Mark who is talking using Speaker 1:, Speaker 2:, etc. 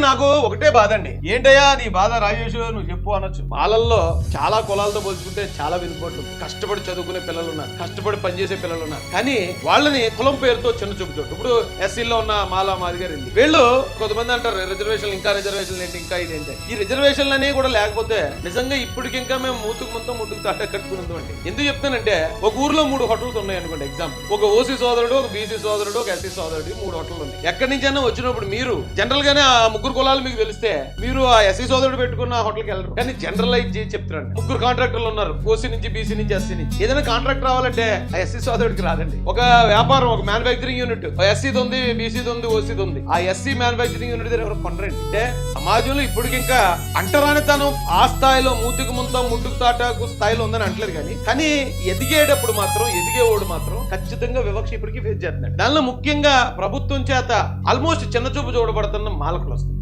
Speaker 1: నాకు ఒకటే బాధ అండి. ఏంటయ్యా నీ బాధ రాజేష్, నువ్వు చెప్పు అనొచ్చు. మాలల్లో చాలా కులాలతో పోల్చుకుంటే చాలా వెనుకబడి కష్టపడి చదువుకునే పిల్లలు ఉన్నారు, కష్టపడి పనిచేసే పిల్లలు ఉన్నారు. కానీ వాళ్ళని కులం పేరుతో చిన్న చూపు చూడు. ఇప్పుడు ఎస్సీలో ఉన్న మాలా మాదిగారు వీళ్ళు కొంతమంది అంటారు రిజర్వేషన్, ఇంకా రిజర్వేషన్ ఏంటి, ఇంకా ఇదేంటి. ఈ రిజర్వేషన్లు అనేవి కూడా లేకపోతే నిజంగా ఇప్పటికి ఇంకా మేము మూతుకు మొత్తం ముట్టుకు తాట కట్టుకున్నాం అండి. ఎందుకు చెప్తానంటే ఒక ఊర్లో 3 హోటల్స్ ఉన్నాయి అనుకోండి. ఎగ్జాంపుల్, ఒక ఓసీ సోదరుడు, ఒక బీసీ సోదరుడు, ఒక ఎస్సీ సోదరుడు, 3 హోటల్ ఉన్నాయి. ఎక్కడి నుంచైనా వచ్చినప్పుడు మీరు జనరల్ గానే ఆ 3 కులాలు మీకు తెలిస్తే మీరు ఆ ఎస్సీ సోదరుడు పెట్టుకున్న హోటల్కి వెళ్ళరు. కానీ జనరలైజ్ చేసి చెప్తారండి. 3 కాంట్రాక్టర్లు ఉన్నారు, ఓసీ నుంచి, బీసీ నుంచి, ఎస్సీ నుంచి. ఏదైనా కాంట్రాక్ట్ రావాలంటే ఆ ఎస్సీ సోదరుడికి రాదండి. ఒక వ్యాపారం, ఒక మ్యానుఫ్యాక్చరింగ్ యూనిట్ ఎస్సీది ఉంది, బీసీది ఉంది, ఓసీది ఉంది. ఆ ఎస్సీ మ్యానుఫ్యాక్చరింగ్ యూనిట్ దగ్గర ఎవరు కొనరండి. అంటే సమాజంలో ఇప్పటికి ఇంకా అంటరానితనం ఆ స్థాయిలో మూతికి ముంత ముట్టుకు తాటాకు స్థాయిలో ఉందని అంటలేదు. కానీ ఎదిగేటప్పుడు మాత్రం, ఎదిగేవాడు మాత్రం ఖచ్చితంగా వివక్ష ఇప్పటికీ ఫేస్ చేస్తున్నాడు. దానిలో ముఖ్యంగా ప్రభుత్వం చేత ఆల్మోస్ట్ చిన్న చూపు చూడబడుతున్న మాలకులు వస్తుంది.